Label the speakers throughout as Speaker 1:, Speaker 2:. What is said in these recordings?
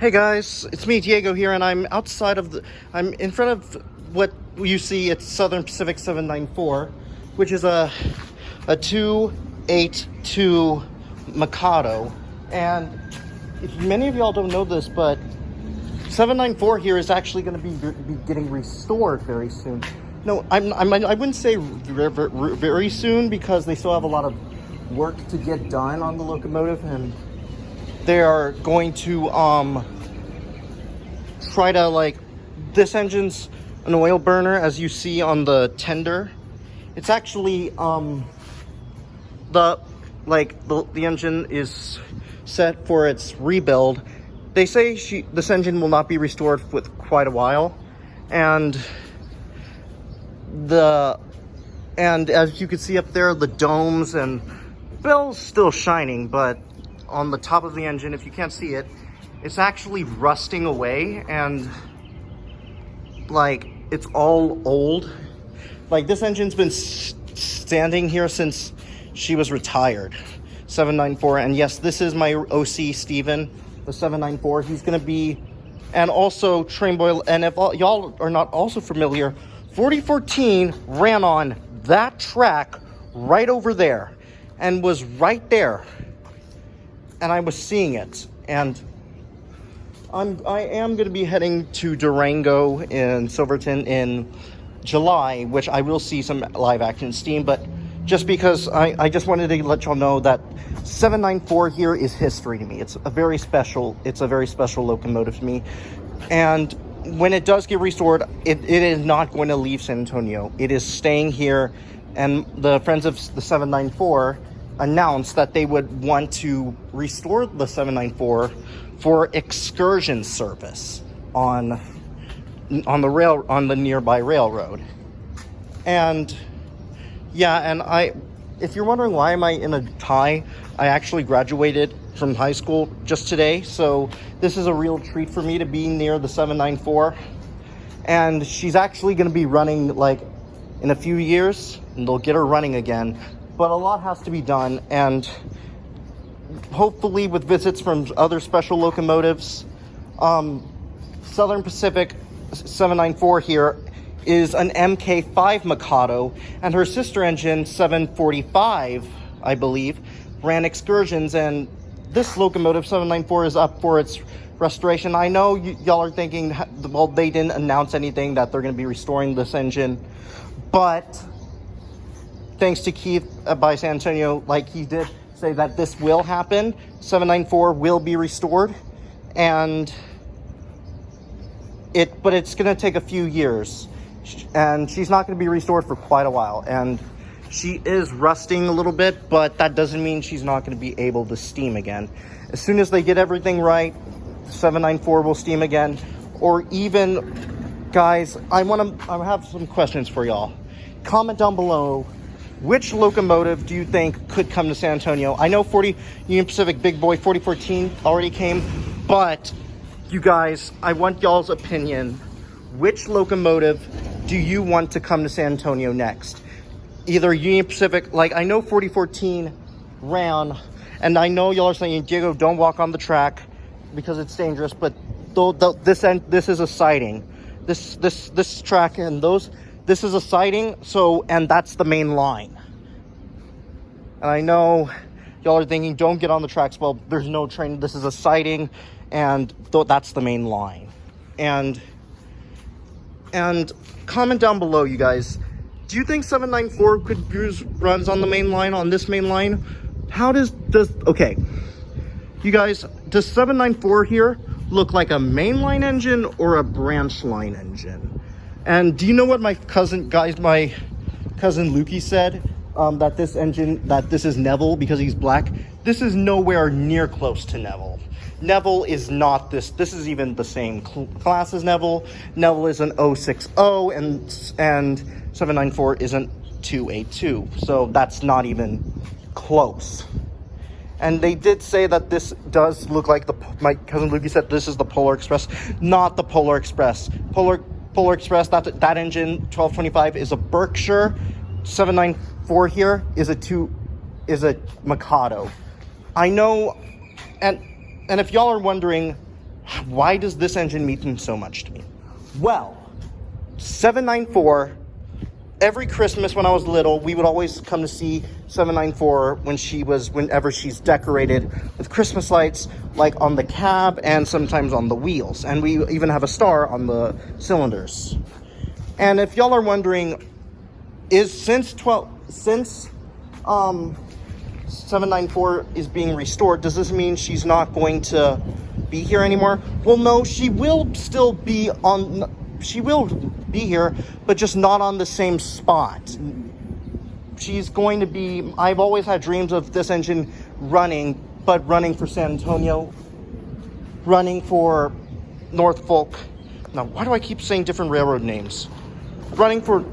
Speaker 1: Hey guys, it's me Diego here, and I'm I'm in front of what you see. It's Southern Pacific 794, which is a 282 Mikado. And if many of y'all don't know this, but 794 here is actually going to be getting restored very soon. No, I wouldn't say very soon, because they still have a lot of work to get done on the locomotive, and they are going to try to, this engine's an oil burner, as you see on the tender. It's actually the engine is set for its rebuild. They say this engine will not be restored for quite a while, and as you can see up there, the domes and bell's still shining, but on the top of the engine, if you can't see it, it's actually rusting away, and it's all old. This engine's been standing here since she was retired. 794, and yes, this is my OC Steven, the 794. He's gonna be, and also Train Boyle. And if y'all are not also familiar, 4014 ran on that track right over there and was right there, and I was seeing it. And I am going to be heading to Durango in Silverton in July, which I will see some live action steam. But just because I just wanted to let y'all know that 794 here is history to me. It's a very special locomotive to me. And when it does get restored, it is not going to leave San Antonio. It is staying here. And the Friends of the 794 announced that they would want to restore the 794 for excursion service on the nearby railroad. And yeah, and if you're wondering why am I in a tie, I actually graduated from high school just today, so this is a real treat for me to be near the 794. And she's actually going to be running in a few years, and they'll get her running again. But a lot has to be done, and hopefully with visits from other special locomotives. Southern Pacific 794 here is an MK5 Mikado, and her sister engine 745, I believe, ran excursions, and this locomotive 794 is up for its restoration. I know y'all are thinking, well, they didn't announce anything that they're going to be restoring this engine, but thanks to Keith by San Antonio, he did say that this will happen. 794 will be restored, but it's going to take a few years, and she's not going to be restored for quite a while. And she is rusting a little bit, but that doesn't mean she's not going to be able to steam again. As soon as they get everything right, 794 will steam again. Or even, guys, I have some questions for y'all. Comment down below, which locomotive do you think could come to San Antonio? I know Union Pacific Big Boy 4014 already came, but you guys, I want y'all's opinion. Which locomotive do you want to come to San Antonio next? Either Union Pacific, I know 4014 ran, and I know y'all are saying, Diego, don't walk on the track because it's dangerous, but this is a siding. This track and this is a siding, and that's the main line. And I know y'all are thinking, don't get on the tracks. Well, there's no train. This is a siding, and that's the main line. And comment down below, you guys. Do you think 794 could use runs on the main line, on this main line? Okay. You guys, does 794 here look like a mainline engine or a branch line engine? And do you know what my cousin Lukey said? That this is Neville because he's black. This is nowhere near close to Neville. Neville is not this. This is even the same class as Neville. Neville is an 060, and 794 isn't 282. So that's not even close. And they did say that this does look like my cousin Lukey said this is the Polar Express, not the Polar Express. Polar Express, that engine 1225 is a Berkshire. 794 here is a Mikado. I know, and if y'all are wondering Why does this engine mean so much to me? Well, 794, every Christmas when I was little, we would always come to see 794 whenever she's decorated with Christmas lights, like on the cab and sometimes on the wheels. And we even have a star on the cylinders. And if y'all are wondering, since 794 is being restored, does this mean she's not going to be here anymore? Well, no, she will still be here, but just not on the same spot. She's going to be, I've always had dreams of this engine running for San Antonio, running for Norfolk. Now, why do I keep saying different railroad names? Running for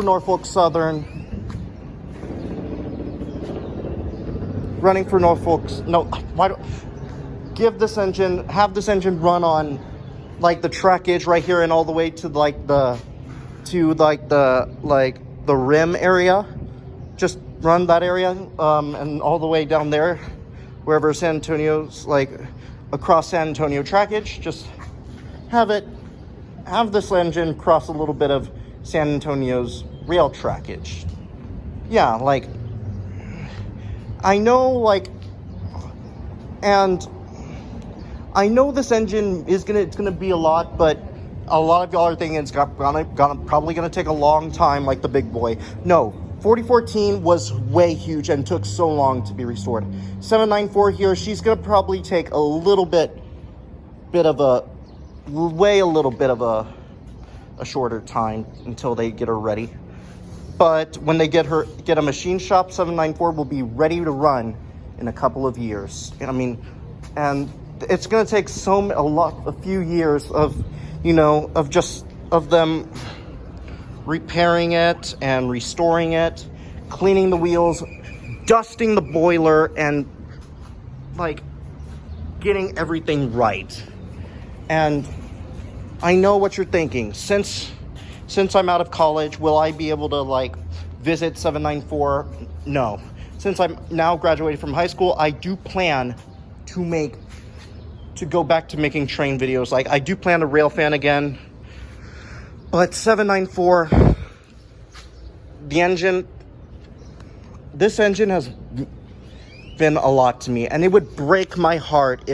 Speaker 1: Norfolk Southern, have this engine run on like the trackage right here and all the way to the rim area. Just run that area and all the way down there, wherever San Antonio's, like across San Antonio trackage. Just have this engine cross a little bit of San Antonio's rail trackage. Yeah, like I know, and I know this engine it's gonna be a lot, but a lot of y'all are thinking it's probably gonna take a long time, like the big boy. No, 4014 was way huge and took so long to be restored. 794 here, she's gonna probably take a little bit of a shorter time until they get her ready. But when they get a machine shop, 794 will be ready to run in a couple of years. I mean, and it's going to take a few years of them repairing it and restoring it, cleaning the wheels, dusting the boiler, and like getting everything right. And I know what you're thinking. Since I'm out of college, will I be able to like visit 794? No. Since I'm now graduated from high school, I do plan to go back to making train videos. Like, I do plan to rail fan again. But 794, this engine has been a lot to me, and it would break my heart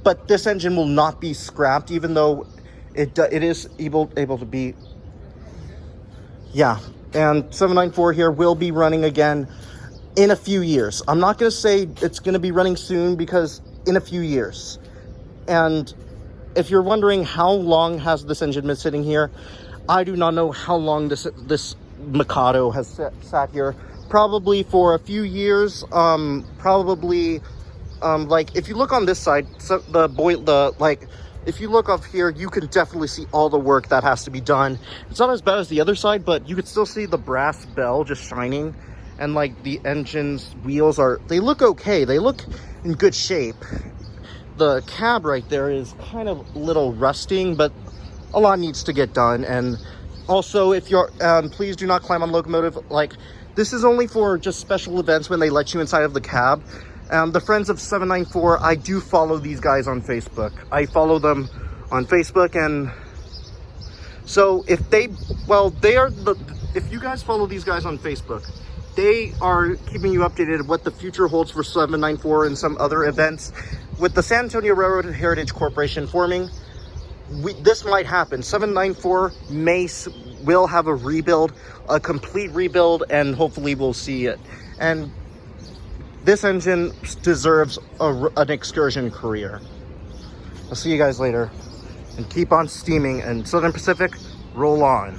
Speaker 1: but this engine will not be scrapped, even though it is able to be. Yeah, and 794 here will be running again in a few years. I'm not going to say it's going to be running soon, because in a few years. And if you're wondering how long has this engine been sitting here, I do not know how long this Mikado has sat here. Probably for a few years. Like if you look on this side, so if you look up here, you can definitely see all the work that has to be done. It's not as bad as the other side, but you can still see the brass bell just shining, and like the engine's wheels they look okay. They look in good shape. The cab right there is kind of a little rusting, but a lot needs to get done. And also, if you're please do not climb on locomotive. Like, this is only for just special events when they let you inside of the cab. The Friends of 794, I do follow these guys on Facebook. I follow them on Facebook, and so if you guys follow these guys on Facebook, they are keeping you updated what the future holds for 794 and some other events. With the San Antonio Railroad Heritage Corporation forming, this might happen. 794 will have a rebuild, a complete rebuild, and hopefully we'll see it. And this engine deserves an excursion career. I'll see you guys later, and keep on steaming, and Southern Pacific, roll on.